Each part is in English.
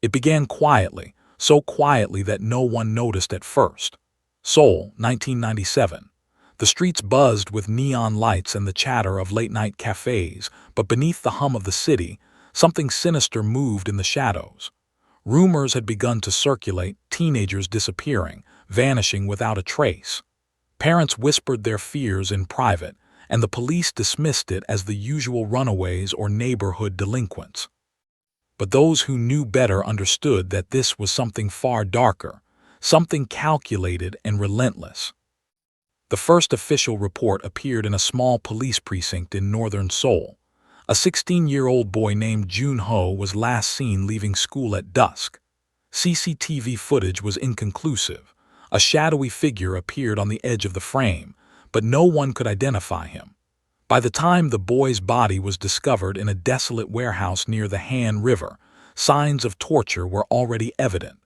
It began quietly, so quietly that no one noticed at first. Seoul, 1997. The streets buzzed with neon lights and the chatter of late-night cafes, but beneath the hum of the city, something sinister moved in the shadows. Rumors had begun to circulate, teenagers disappearing, vanishing without a trace. Parents whispered their fears in private, and the police dismissed it as the usual runaways or neighborhood delinquents. But those who knew better understood that this was something far darker, something calculated and relentless. The first official report appeared in a small police precinct in northern Seoul. A 16-year-old boy named Jun-ho was last seen leaving school at dusk. CCTV footage was inconclusive. A shadowy figure appeared on the edge of the frame, but no one could identify him. By the time the boy's body was discovered in a desolate warehouse near the Han River, signs of torture were already evident.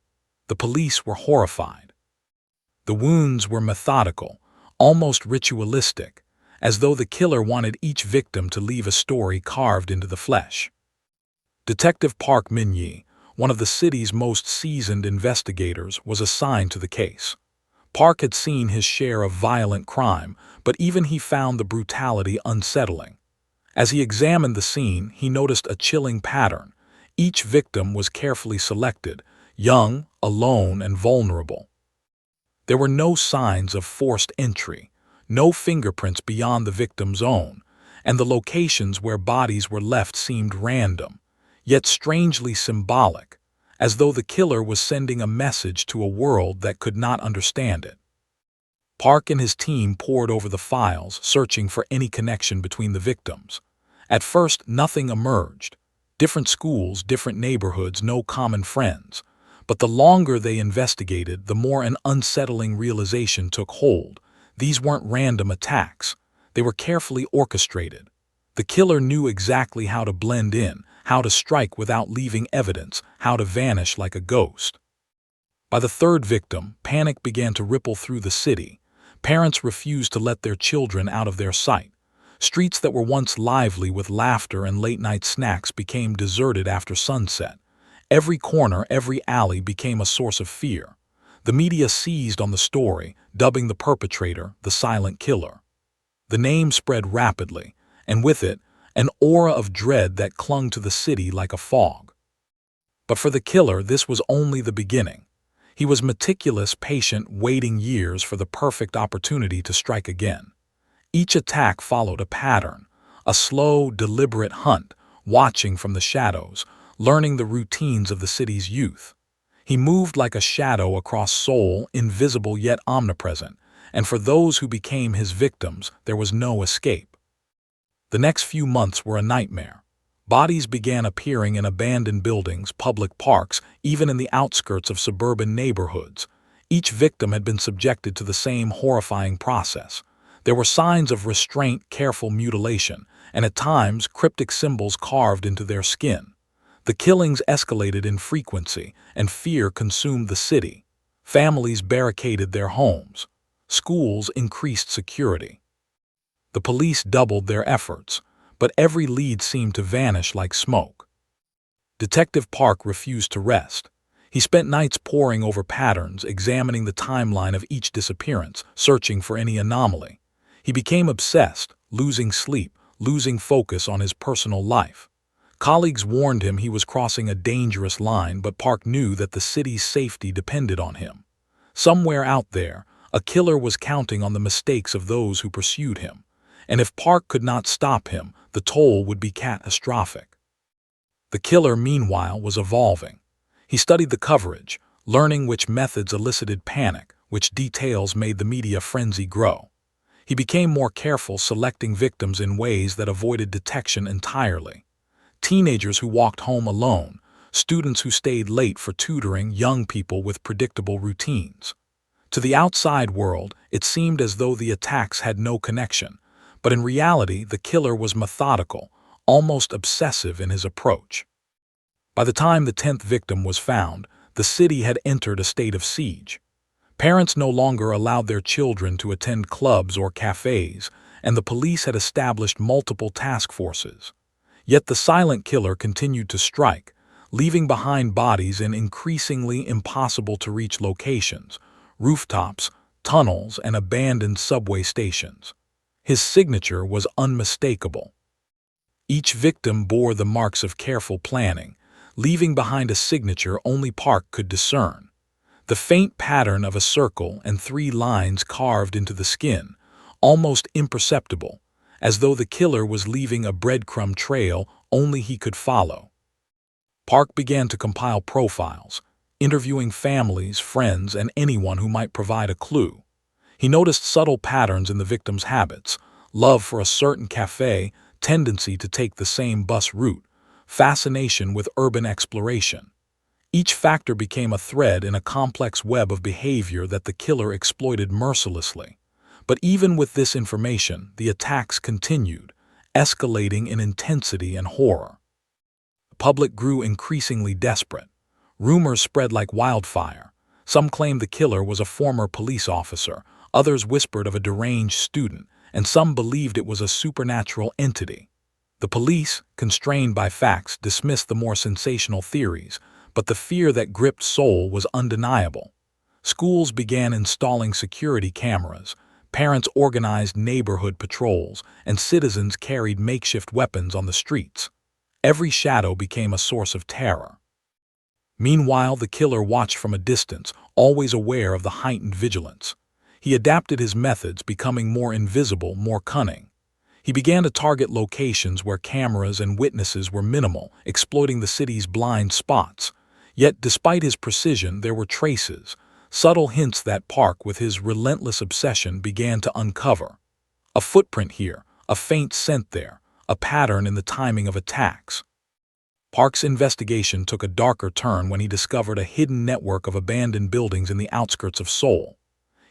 The police were horrified. The wounds were methodical, almost ritualistic, as though the killer wanted each victim to leave a story carved into the flesh. Detective Park Min-Jae, one of the city's most seasoned investigators, was assigned to the case. Park had seen his share of violent crime, but even he found the brutality unsettling. As he examined the scene, he noticed a chilling pattern. Each victim was carefully selected, young, alone, and vulnerable. There were no signs of forced entry, no fingerprints beyond the victim's own, and the locations where bodies were left seemed random, yet strangely symbolic, as though the killer was sending a message to a world that could not understand it. Park and his team pored over the files, searching for any connection between the victims. At first, nothing emerged. Different schools, different neighborhoods, no common friends. But the longer they investigated, the more an unsettling realization took hold. These weren't random attacks. They were carefully orchestrated. The killer knew exactly how to blend in, how to strike without leaving evidence, how to vanish like a ghost. By the third victim, panic began to ripple through the city. Parents refused to let their children out of their sight. Streets that were once lively with laughter and late-night snacks became deserted after sunset. Every corner, every alley became a source of fear. The media seized on the story, dubbing the perpetrator the silent killer. The name spread rapidly, and with it, an aura of dread that clung to the city like a fog. But for the killer, this was only the beginning. He was meticulous, patient, waiting years for the perfect opportunity to strike again. Each attack followed a pattern, a slow, deliberate hunt, watching from the shadows, learning the routines of the city's youth. He moved like a shadow across Seoul, invisible yet omnipresent, and for those who became his victims, there was no escape. The next few months were a nightmare. Bodies began appearing in abandoned buildings, public parks, even in the outskirts of suburban neighborhoods. Each victim had been subjected to the same horrifying process. There were signs of restraint, careful mutilation, and at times cryptic symbols carved into their skin. The killings escalated in frequency, and fear consumed the city. Families barricaded their homes. Schools increased security. The police doubled their efforts, but every lead seemed to vanish like smoke. Detective Park refused to rest. He spent nights poring over patterns, examining the timeline of each disappearance, searching for any anomaly. He became obsessed, losing sleep, losing focus on his personal life. Colleagues warned him he was crossing a dangerous line, but Park knew that the city's safety depended on him. Somewhere out there, a killer was counting on the mistakes of those who pursued him. And if Park could not stop him, the toll would be catastrophic. The killer, meanwhile, was evolving. He studied the coverage, learning which methods elicited panic, which details made the media frenzy grow. He became more careful, selecting victims in ways that avoided detection entirely. Teenagers who walked home alone, students who stayed late for tutoring, young people with predictable routines. To the outside world, it seemed as though the attacks had no connection, but in reality, the killer was methodical, almost obsessive in his approach. By the time the 10th victim was found, the city had entered a state of siege. Parents no longer allowed their children to attend clubs or cafes, and the police had established multiple task forces. Yet the silent killer continued to strike, leaving behind bodies in increasingly impossible-to-reach locations, rooftops, tunnels, and abandoned subway stations. His signature was unmistakable. Each victim bore the marks of careful planning, leaving behind a signature only Park could discern. The faint pattern of a circle and 3 lines carved into the skin, almost imperceptible, as though the killer was leaving a breadcrumb trail only he could follow. Park began to compile profiles, interviewing families, friends, and anyone who might provide a clue. He noticed subtle patterns in the victim's habits: love for a certain cafe, tendency to take the same bus route, fascination with urban exploration. Each factor became a thread in a complex web of behavior that the killer exploited mercilessly. But even with this information, the attacks continued, escalating in intensity and horror. The public grew increasingly desperate. Rumors spread like wildfire. Some claimed the killer was a former police officer, others whispered of a deranged student, and some believed it was a supernatural entity. The police, constrained by facts, dismissed the more sensational theories, but the fear that gripped Seoul was undeniable. Schools began installing security cameras, parents organized neighborhood patrols, and citizens carried makeshift weapons on the streets. Every shadow became a source of terror. Meanwhile, the killer watched from a distance, always aware of the heightened vigilance. He adapted his methods, becoming more invisible, more cunning. He began to target locations where cameras and witnesses were minimal, exploiting the city's blind spots. Yet, despite his precision, there were traces, subtle hints that Park, with his relentless obsession, began to uncover. A footprint here, a faint scent there, a pattern in the timing of attacks. Park's investigation took a darker turn when he discovered a hidden network of abandoned buildings in the outskirts of Seoul.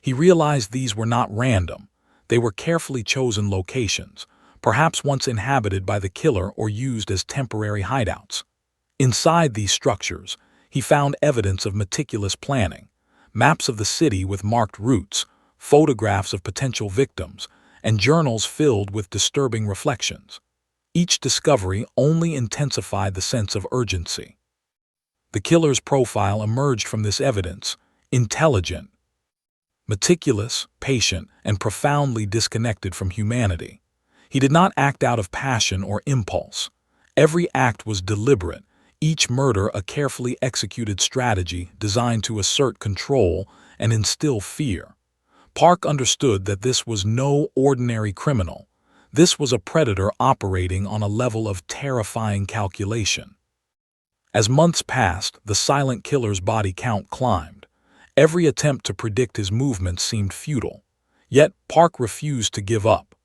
He realized these were not random. They were carefully chosen locations, perhaps once inhabited by the killer or used as temporary hideouts. Inside these structures, he found evidence of meticulous planning: maps of the city with marked routes, photographs of potential victims, and journals filled with disturbing reflections. Each discovery only intensified the sense of urgency. The killer's profile emerged from this evidence: intelligent, meticulous, patient, and profoundly disconnected from humanity. He did not act out of passion or impulse. Every act was deliberate, each murder a carefully executed strategy designed to assert control and instill fear. Park understood that this was no ordinary criminal. This was a predator operating on a level of terrifying calculation. As months passed, the silent killer's body count climbed. Every attempt to predict his movements seemed futile. Yet Park refused to give up.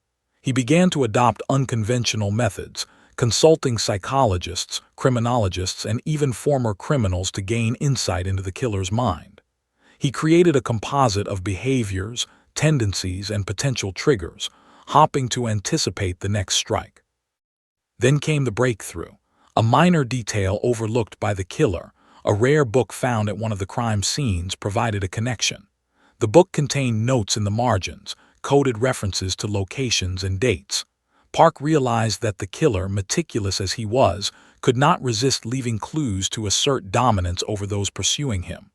He began to adopt unconventional methods, consulting psychologists, criminologists, and even former criminals to gain insight into the killer's mind. He created a composite of behaviors, tendencies, and potential triggers, hoping to anticipate the next strike. Then came the breakthrough, a minor detail overlooked by the killer. A rare book found at one of the crime scenes provided a connection. The book contained notes in the margins, coded references to locations and dates. Park realized that the killer, meticulous as he was, could not resist leaving clues to assert dominance over those pursuing him.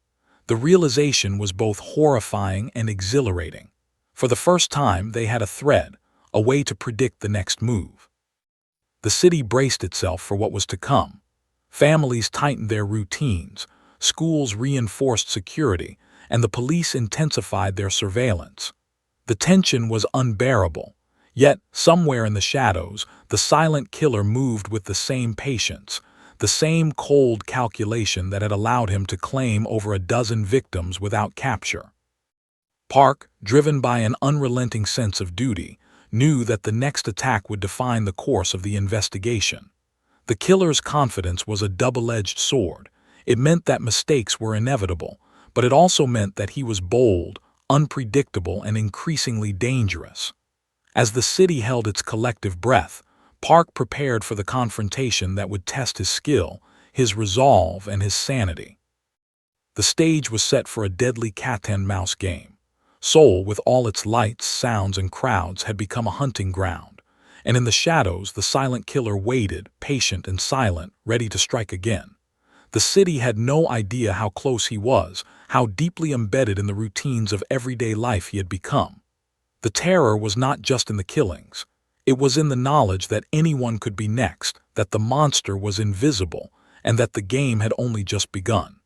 The realization was both horrifying and exhilarating. For the first time, they had a thread, a way to predict the next move. The city braced itself for what was to come. Families tightened their routines, schools reinforced security, and the police intensified their surveillance. The tension was unbearable, yet somewhere in the shadows, the silent killer moved with the same patience, the same cold calculation that had allowed him to claim over a dozen victims without capture. Park, driven by an unrelenting sense of duty, knew that the next attack would define the course of the investigation. The killer's confidence was a double-edged sword. It meant that mistakes were inevitable, but it also meant that he was bold, unpredictable, and increasingly dangerous. As the city held its collective breath, Park prepared for the confrontation that would test his skill, his resolve, and his sanity. The stage was set for a deadly cat-and-mouse game. Seoul, with all its lights, sounds, and crowds, had become a hunting ground. And in the shadows, the silent killer waited, patient and silent, ready to strike again. The city had no idea how close he was, how deeply embedded in the routines of everyday life he had become. The terror was not just in the killings. It was in the knowledge that anyone could be next, that the monster was invisible, and that the game had only just begun.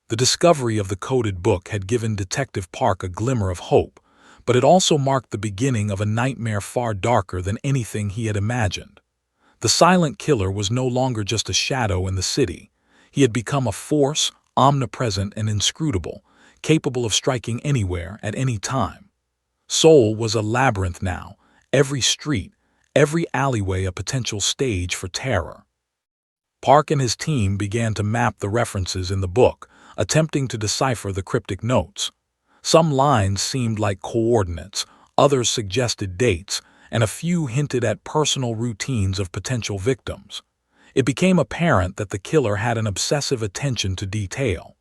The discovery of the coded book had given Detective Park a glimmer of hope, but it also marked the beginning of a nightmare far darker than anything he had imagined. The silent killer was no longer just a shadow in the city. He had become a force, omnipresent and inscrutable, capable of striking anywhere at any time. Seoul was a labyrinth now, every street, every alleyway a potential stage for terror. Park and his team began to map the references in the book, attempting to decipher the cryptic notes. Some lines seemed like coordinates, others suggested dates, and a few hinted at personal routines of potential victims. It became apparent that the killer had an obsessive attention to detail.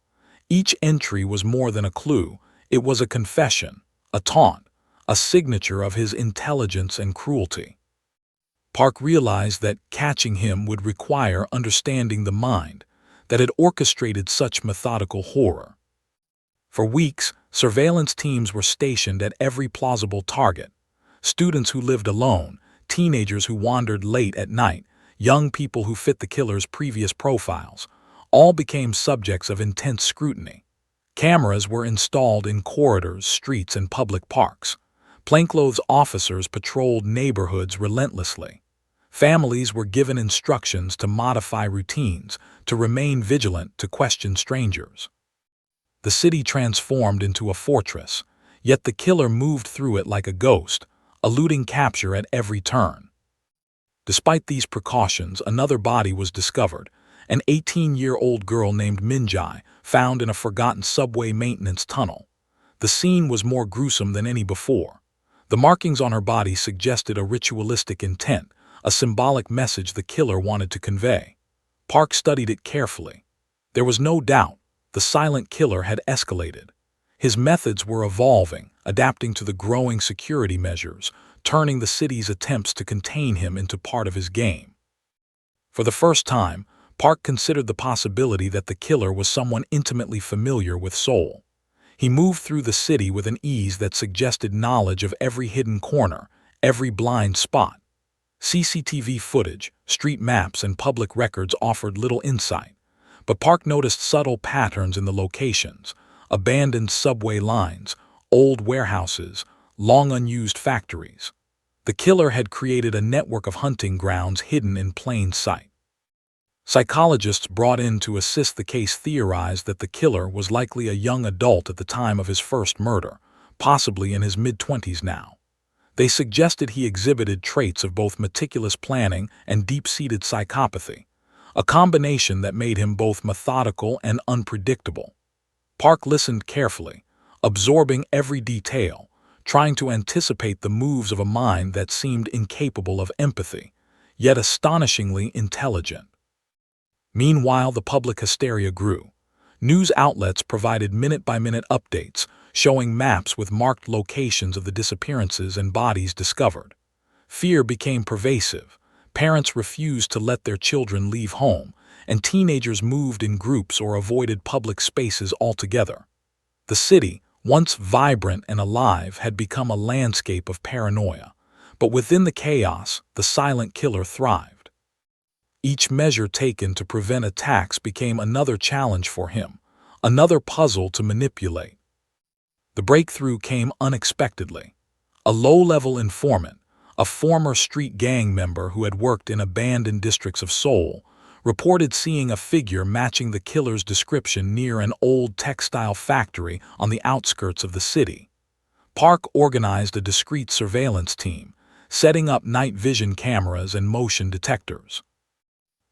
Each entry was more than a clue, it was a confession, a taunt, a signature of his intelligence and cruelty. Park realized that catching him would require understanding the mind that had orchestrated such methodical horror. For weeks, surveillance teams were stationed at every plausible target. Students who lived alone, teenagers who wandered late at night, young people who fit the killer's previous profiles, all became subjects of intense scrutiny. Cameras were installed in corridors, streets, and public parks. Plainclothes officers patrolled neighborhoods relentlessly. Families were given instructions to modify routines, to remain vigilant, to question strangers. The city transformed into a fortress, yet the killer moved through it like a ghost, eluding capture at every turn. Despite these precautions, another body was discovered, an 18-year-old girl named Min-Jae, found in a forgotten subway maintenance tunnel. The scene was more gruesome than any before. The markings on her body suggested a ritualistic intent, a symbolic message the killer wanted to convey. Park studied it carefully. There was no doubt the silent killer had escalated. His methods were evolving, adapting to the growing security measures, turning the city's attempts to contain him into part of his game. For the first time, Park considered the possibility that the killer was someone intimately familiar with Seoul. He moved through the city with an ease that suggested knowledge of every hidden corner, every blind spot. CCTV footage, street maps, and public records offered little insight, but Park noticed subtle patterns in the locations: abandoned subway lines, old warehouses, long unused factories. The killer had created a network of hunting grounds hidden in plain sight. Psychologists brought in to assist the case theorized that the killer was likely a young adult at the time of his first murder, possibly in his mid-20s now. They suggested he exhibited traits of both meticulous planning and deep-seated psychopathy, a combination that made him both methodical and unpredictable. Park listened carefully, absorbing every detail, trying to anticipate the moves of a mind that seemed incapable of empathy, yet astonishingly intelligent. Meanwhile, the public hysteria grew. News outlets provided minute-by-minute updates, showing maps with marked locations of the disappearances and bodies discovered. Fear became pervasive. Parents refused to let their children leave home, and teenagers moved in groups or avoided public spaces altogether. The city, once vibrant and alive, had become a landscape of paranoia, but within the chaos, the silent killer thrived. Each measure taken to prevent attacks became another challenge for him, another puzzle to manipulate. The breakthrough came unexpectedly. A low-level informant, a former street gang member who had worked in abandoned districts of Seoul, reported seeing a figure matching the killer's description near an old textile factory on the outskirts of the city. Park organized a discreet surveillance team, setting up night vision cameras and motion detectors.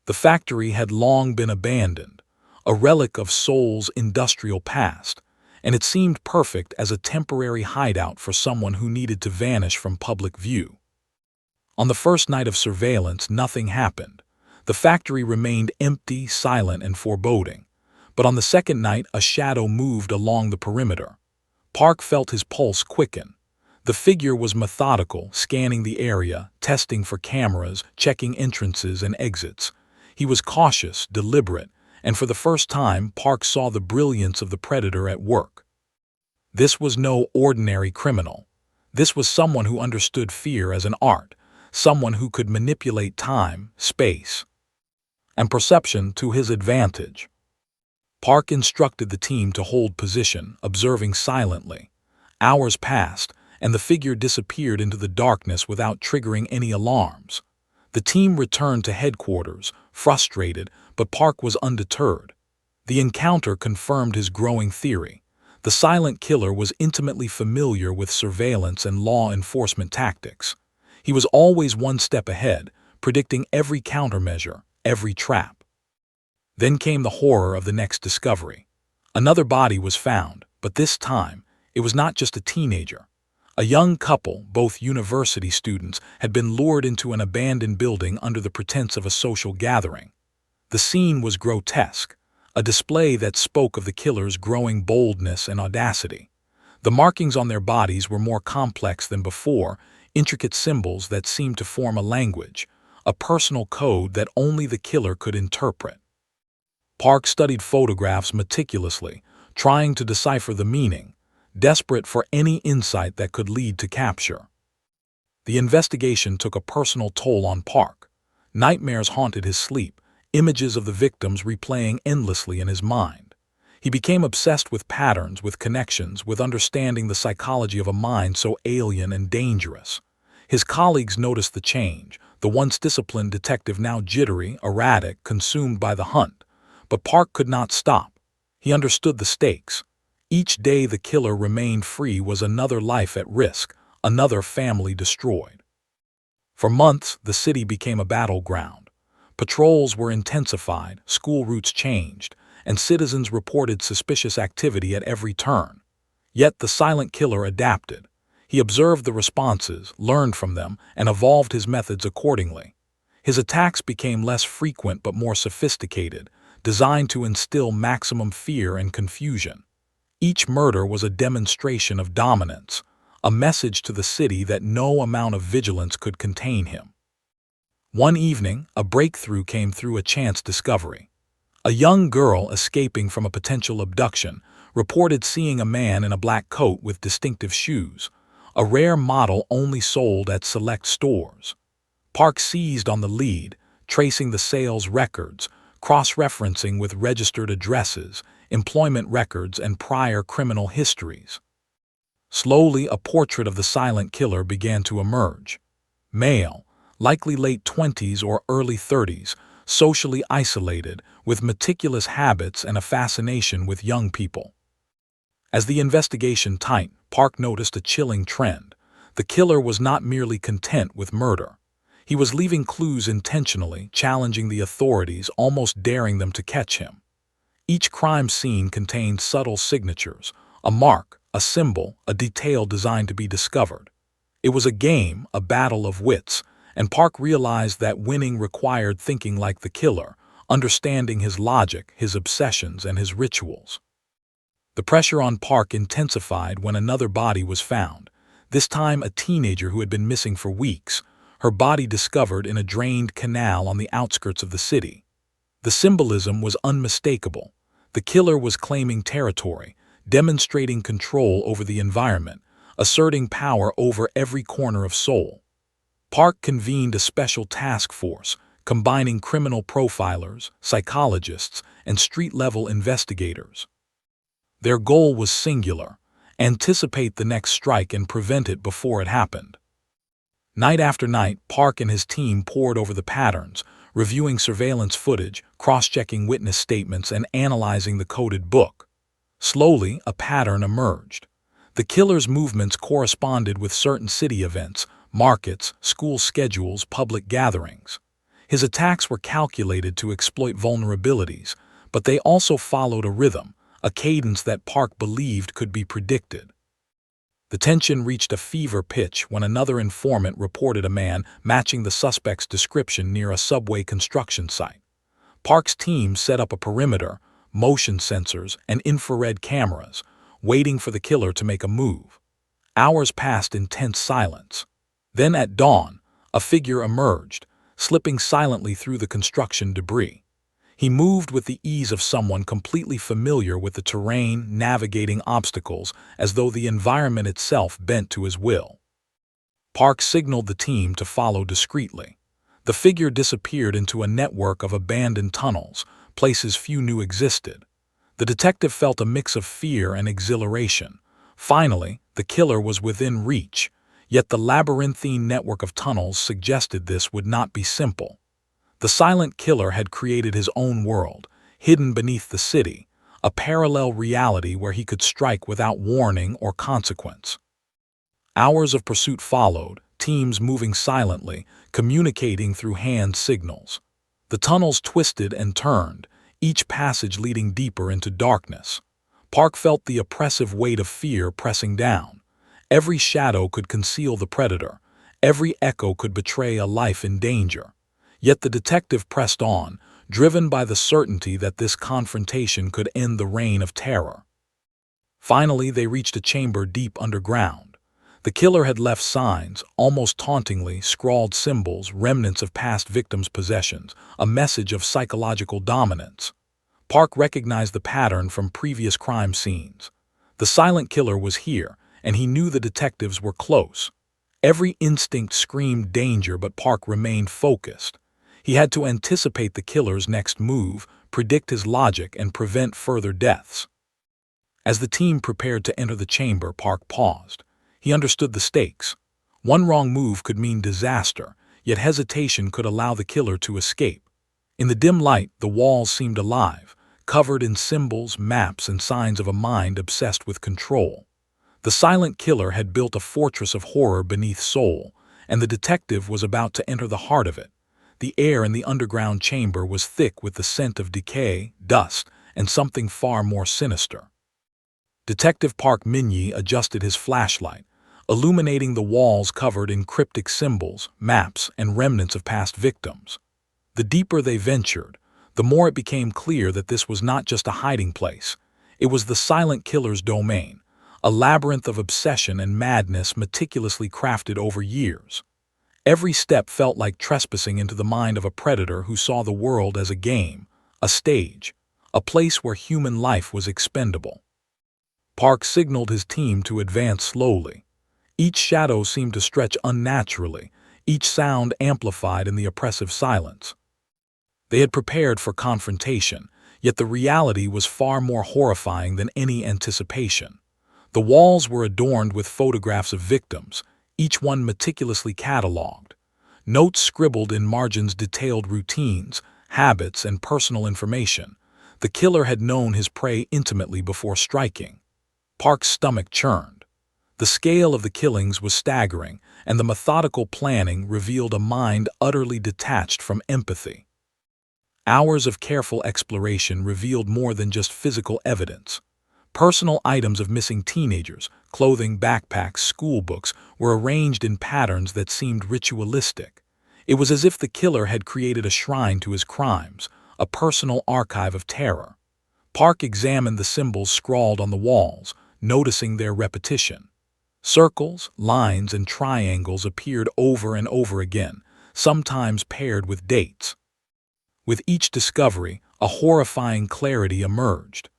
The factory had long been abandoned, a relic of Seoul's industrial past, and it seemed perfect as a temporary hideout for someone who needed to vanish from public view. On the first night of surveillance, nothing happened. The factory remained empty, silent, and foreboding. But on the second night, a shadow moved along the perimeter. Park felt his pulse quicken. The figure was methodical, scanning the area, testing for cameras, checking entrances and exits. He was cautious, deliberate, and for the first time Park saw the brilliance of the predator at work. This was no ordinary criminal. This was someone who understood fear as an art, someone who could manipulate time, space, and perception to his advantage. Park instructed the team to hold position, observing silently. Hours passed, and the figure disappeared into the darkness without triggering any alarms. The team returned to headquarters, frustrated, but Park was undeterred. The encounter confirmed his growing theory. The silent killer was intimately familiar with surveillance and law enforcement tactics. He was always one step ahead, predicting every countermeasure, every trap. Then came the horror of the next discovery. Another body was found, but this time, it was not just a teenager. A young couple, both university students, had been lured into an abandoned building under the pretense of a social gathering. The scene was grotesque, a display that spoke of the killer's growing boldness and audacity. The markings on their bodies were more complex than before, intricate symbols that seemed to form a language, a personal code that only the killer could interpret. Park studied photographs meticulously, trying to decipher the meaning, desperate for any insight that could lead to capture. The investigation took a personal toll on Park. Nightmares haunted his sleep, images of the victims replaying endlessly in his mind. He became obsessed with patterns, with connections, with understanding the psychology of a mind so alien and dangerous. His colleagues noticed the change, the once disciplined detective now jittery, erratic, consumed by the hunt. But Park could not stop. He understood the stakes. Each day the killer remained free was another life at risk, another family destroyed. For months, the city became a battleground. Patrols were intensified, school routes changed, and citizens reported suspicious activity at every turn. Yet the silent killer adapted. He observed the responses, learned from them, and evolved his methods accordingly. His attacks became less frequent but more sophisticated, designed to instill maximum fear and confusion. Each murder was a demonstration of dominance, a message to the city that no amount of vigilance could contain him. One evening, a breakthrough came through a chance discovery. A young girl escaping from a potential abduction reported seeing a man in a black coat with distinctive shoes, a rare model only sold at select stores. Park seized on the lead, tracing the sales records, cross-referencing with registered addresses, employment records, and prior criminal histories. Slowly, a portrait of the silent killer began to emerge. Male, likely late 20s or early 30s, socially isolated, with meticulous habits and a fascination with young people. As the investigation tightened, Park noticed a chilling trend. The killer was not merely content with murder. He was leaving clues intentionally, challenging the authorities, almost daring them to catch him. Each crime scene contained subtle signatures, a mark, a symbol, a detail designed to be discovered. It was a game, a battle of wits, and Park realized that winning required thinking like the killer, understanding his logic, his obsessions, and his rituals. The pressure on Park intensified when another body was found, this time a teenager who had been missing for weeks, her body discovered in a drained canal on the outskirts of the city. The symbolism was unmistakable. The killer was claiming territory, demonstrating control over the environment, asserting power over every corner of Seoul. Park convened a special task force, combining criminal profilers, psychologists, and street-level investigators. Their goal was singular: anticipate the next strike and prevent it before it happened. Night after night, Park and his team pored over the patterns, reviewing surveillance footage, cross-checking witness statements, and analyzing the coded book. Slowly, a pattern emerged. The killer's movements corresponded with certain city events, markets, school schedules, public gatherings. His attacks were calculated to exploit vulnerabilities, but they also followed a rhythm, a cadence that Park believed could be predicted. The tension reached a fever pitch when another informant reported a man matching the suspect's description near a subway construction site. Park's team set up a perimeter, motion sensors, and infrared cameras, waiting for the killer to make a move. Hours passed in tense silence. Then at dawn, a figure emerged, slipping silently through the construction debris. He moved with the ease of someone completely familiar with the terrain, navigating obstacles as though the environment itself bent to his will. Park signaled the team to follow discreetly. The figure disappeared into a network of abandoned tunnels, places few knew existed. The detective felt a mix of fear and exhilaration. Finally, the killer was within reach, yet the labyrinthine network of tunnels suggested this would not be simple. The silent killer had created his own world, hidden beneath the city, a parallel reality where he could strike without warning or consequence. Hours of pursuit followed, teams moving silently, communicating through hand signals. The tunnels twisted and turned, each passage leading deeper into darkness. Park felt the oppressive weight of fear pressing down. Every shadow could conceal the predator. Every echo could betray a life in danger. Yet the detective pressed on, driven by the certainty that this confrontation could end the reign of terror. Finally, they reached a chamber deep underground. The killer had left signs, almost tauntingly, scrawled symbols, remnants of past victims' possessions, a message of psychological dominance. Park recognized the pattern from previous crime scenes. The silent killer was here, and he knew the detectives were close. Every instinct screamed danger, but Park remained focused. He had to anticipate the killer's next move, predict his logic, and prevent further deaths. As the team prepared to enter the chamber, Park paused. He understood the stakes. One wrong move could mean disaster, yet hesitation could allow the killer to escape. In the dim light, the walls seemed alive, covered in symbols, maps, and signs of a mind obsessed with control. The silent killer had built a fortress of horror beneath Seoul, and the detective was about to enter the heart of it. The air in the underground chamber was thick with the scent of decay, dust, and something far more sinister. Detective Park Min-Jae adjusted his flashlight, illuminating the walls covered in cryptic symbols, maps, and remnants of past victims. The deeper they ventured, the more it became clear that this was not just a hiding place. It was the silent killer's domain, a labyrinth of obsession and madness meticulously crafted over years. Every step felt like trespassing into the mind of a predator who saw the world as a game, a stage, a place where human life was expendable. Park signaled his team to advance slowly. Each shadow seemed to stretch unnaturally, each sound amplified in the oppressive silence. They had prepared for confrontation, yet the reality was far more horrifying than any anticipation. The walls were adorned with photographs of victims, each one meticulously catalogued. Notes scribbled in margins detailed routines, habits, and personal information. The killer had known his prey intimately before striking. Park's stomach churned. The scale of the killings was staggering, and the methodical planning revealed a mind utterly detached from empathy. Hours of careful exploration revealed more than just physical evidence. Personal items of missing teenagers, clothing, backpacks, school books, were arranged in patterns that seemed ritualistic. It was as if the killer had created a shrine to his crimes, a personal archive of terror. Park examined the symbols scrawled on the walls, noticing their repetition. Circles, lines, and triangles appeared over and over again, sometimes paired with dates. With each discovery, a horrifying clarity emerged.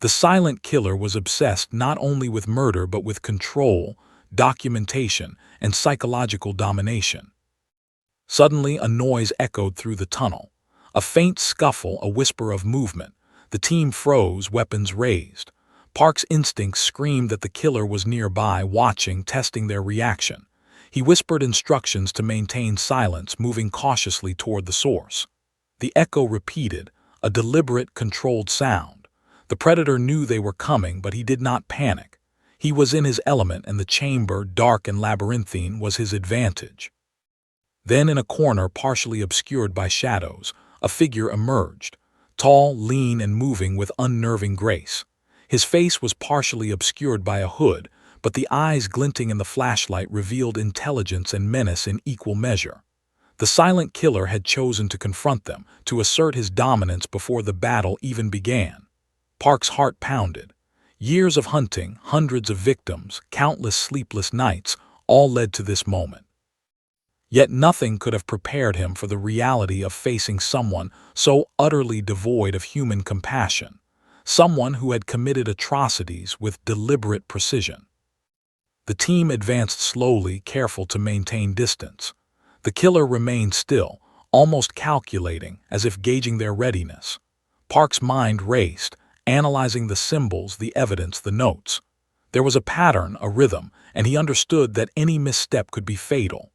The silent killer was obsessed not only with murder but with control, documentation, and psychological domination. Suddenly, a noise echoed through the tunnel. A faint scuffle, a whisper of movement. The team froze, weapons raised. Park's instincts screamed that the killer was nearby, watching, testing their reaction. He whispered instructions to maintain silence, moving cautiously toward the source. The echo repeated, a deliberate, controlled sound. The predator knew they were coming, but he did not panic. He was in his element, and the chamber, dark and labyrinthine, was his advantage. Then, in a corner partially obscured by shadows, a figure emerged, tall, lean, and moving with unnerving grace. His face was partially obscured by a hood, but the eyes glinting in the flashlight revealed intelligence and menace in equal measure. The silent killer had chosen to confront them, to assert his dominance before the battle even began. Park's heart pounded. Years of hunting, hundreds of victims, countless sleepless nights, all led to this moment. Yet nothing could have prepared him for the reality of facing someone so utterly devoid of human compassion, someone who had committed atrocities with deliberate precision. The team advanced slowly, careful to maintain distance. The killer remained still, almost calculating, as if gauging their readiness. Park's mind raced, analyzing the symbols, the evidence, the notes. There was a pattern, a rhythm, and he understood that any misstep could be fatal.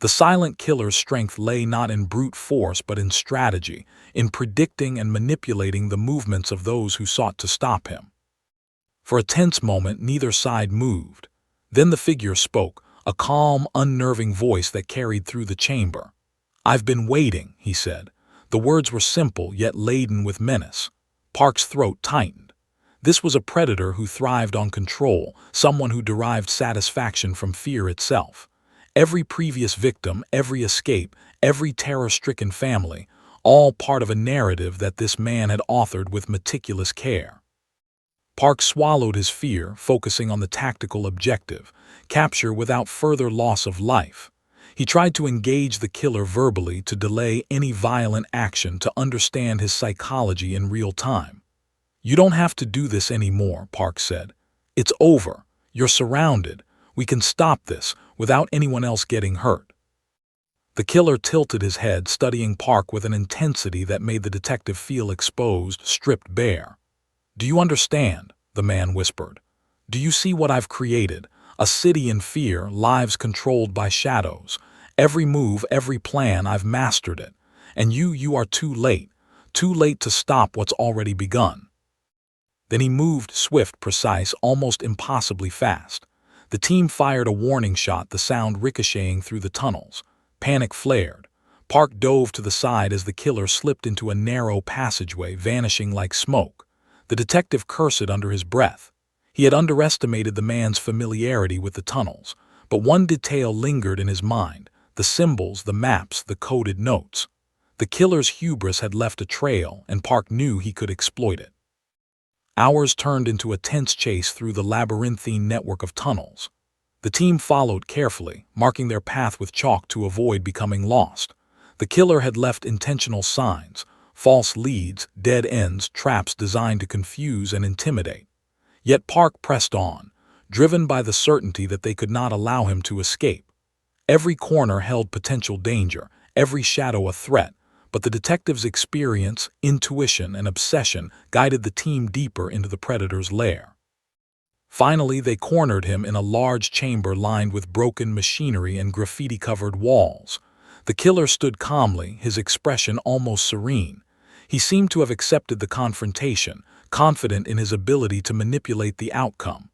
The silent killer's strength lay not in brute force but in strategy, in predicting and manipulating the movements of those who sought to stop him. For a tense moment, neither side moved. Then the figure spoke, a calm, unnerving voice that carried through the chamber. "I've been waiting," he said. The words were simple yet laden with menace. Park's throat tightened. This was a predator who thrived on control, someone who derived satisfaction from fear itself. Every previous victim, every escape, every terror-stricken family, all part of a narrative that this man had authored with meticulous care. Park swallowed his fear, focusing on the tactical objective, capture without further loss of life. He tried to engage the killer verbally to delay any violent action, to understand his psychology in real time. "You don't have to do this anymore," Park said. "It's over. You're surrounded. We can stop this without anyone else getting hurt." The killer tilted his head, studying Park with an intensity that made the detective feel exposed, stripped bare. "Do you understand?" the man whispered. "Do you see what I've created? A city in fear, lives controlled by shadows. Every move, every plan, I've mastered it. And you are too late to stop what's already begun." Then he moved, swift, precise, almost impossibly fast. The team fired a warning shot, the sound ricocheting through the tunnels. Panic flared. Park dove to the side as the killer slipped into a narrow passageway, vanishing like smoke. The detective cursed under his breath. He had underestimated the man's familiarity with the tunnels, but one detail lingered in his mind: the symbols, the maps, the coded notes. The killer's hubris had left a trail, and Park knew he could exploit it. Hours turned into a tense chase through the labyrinthine network of tunnels. The team followed carefully, marking their path with chalk to avoid becoming lost. The killer had left intentional signs, false leads, dead ends, traps designed to confuse and intimidate. Yet Park pressed on, driven by the certainty that they could not allow him to escape. Every corner held potential danger, every shadow a threat, but the detective's experience, intuition, and obsession guided the team deeper into the predator's lair. Finally, they cornered him in a large chamber lined with broken machinery and graffiti-covered walls. The killer stood calmly, his expression almost serene. He seemed to have accepted the confrontation, confident in his ability to manipulate the outcome.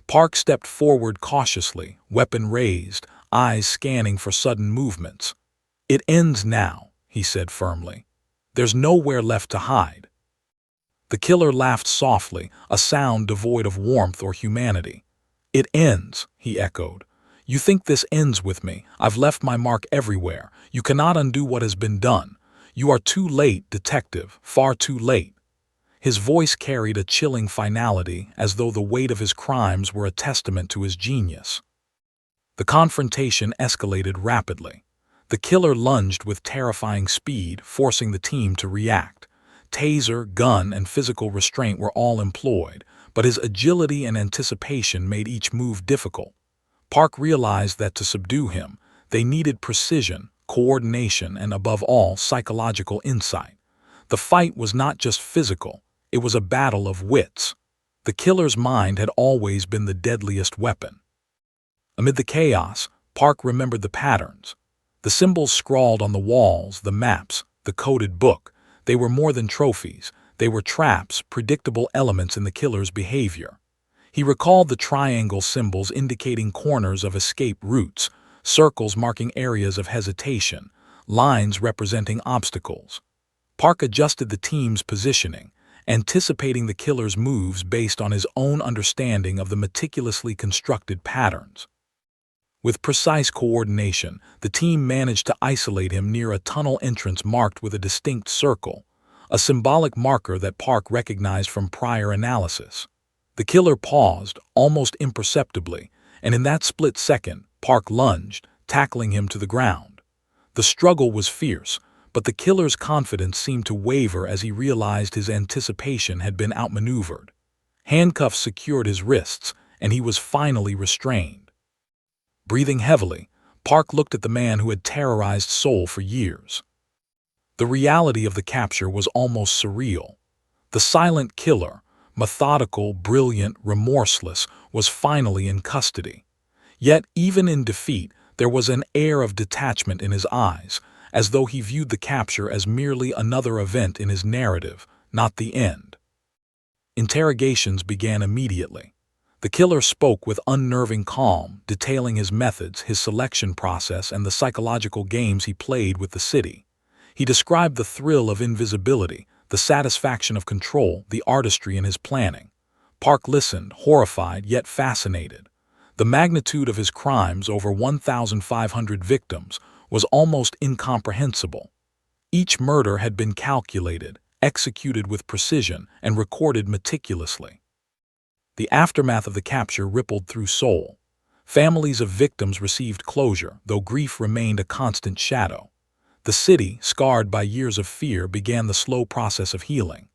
Park stepped forward cautiously, weapon raised, eyes scanning for sudden movements. "It ends now," he said firmly. "There's nowhere left to hide." The killer laughed softly, a sound devoid of warmth or humanity. "It ends," he echoed. "You think this ends with me? I've left my mark everywhere. You cannot undo what has been done. You are too late, detective, far too late." His voice carried a chilling finality, as though the weight of his crimes were a testament to his genius. The confrontation escalated rapidly. The killer lunged with terrifying speed, forcing the team to react. Taser, gun, and physical restraint were all employed, but his agility and anticipation made each move difficult. Park realized that to subdue him, they needed precision, coordination, and above all, psychological insight. The fight was not just physical, it was a battle of wits. The killer's mind had always been the deadliest weapon. Amid the chaos, Park remembered the patterns. The symbols scrawled on the walls, the maps, the coded book. They were more than trophies. They were traps, predictable elements in the killer's behavior. He recalled the triangle symbols indicating corners of escape routes, circles marking areas of hesitation, lines representing obstacles. Park adjusted the team's positioning, anticipating the killer's moves based on his own understanding of the meticulously constructed patterns. With precise coordination, the team managed to isolate him near a tunnel entrance marked with a distinct circle, a symbolic marker that Park recognized from prior analysis. The killer paused, almost imperceptibly, and in that split second, Park lunged, tackling him to the ground. The struggle was fierce, but the killer's confidence seemed to waver as he realized his anticipation had been outmaneuvered. Handcuffs secured his wrists, and he was finally restrained. Breathing heavily, Park looked at the man who had terrorized Seoul for years. The reality of the capture was almost surreal. The silent killer, methodical, brilliant, remorseless, was finally in custody. Yet, even in defeat, there was an air of detachment in his eyes, as though he viewed the capture as merely another event in his narrative, not the end. Interrogations began immediately. The killer spoke with unnerving calm, detailing his methods, his selection process, and the psychological games he played with the city. He described the thrill of invisibility, the satisfaction of control, the artistry in his planning. Park listened, horrified yet fascinated. The magnitude of his crimes, over 1,500 victims, was almost incomprehensible. Each murder had been calculated, executed with precision, and recorded meticulously. The aftermath of the capture rippled through Seoul. Families of victims received closure, though grief remained a constant shadow. The city, scarred by years of fear, began the slow process of healing.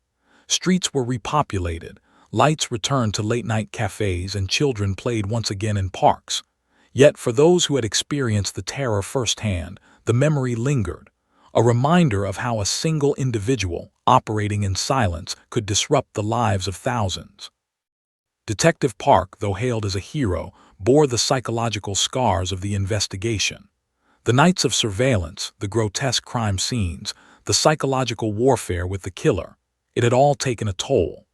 Streets were repopulated, lights returned to late-night cafes, and children played once again in parks. Yet for those who had experienced the terror firsthand, the memory lingered, a reminder of how a single individual, operating in silence, could disrupt the lives of thousands. Detective Park, though hailed as a hero, bore the psychological scars of the investigation. The nights of surveillance, the grotesque crime scenes, the psychological warfare with the killer, it had all taken a toll.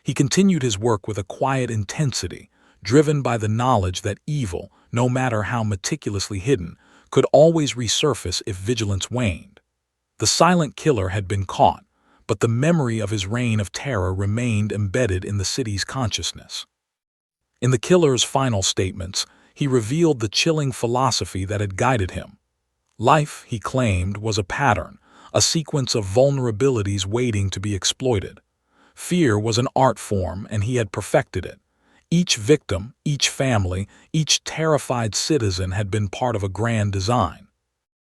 He continued his work with a quiet intensity, driven by the knowledge that evil, no matter how meticulously hidden, could always resurface if vigilance waned. The silent killer had been caught, but the memory of his reign of terror remained embedded in the city's consciousness. In the killer's final statements, he revealed the chilling philosophy that had guided him. Life, he claimed, was a pattern, a sequence of vulnerabilities waiting to be exploited. Fear was an art form, and he had perfected it. Each victim, each family, each terrified citizen had been part of a grand design.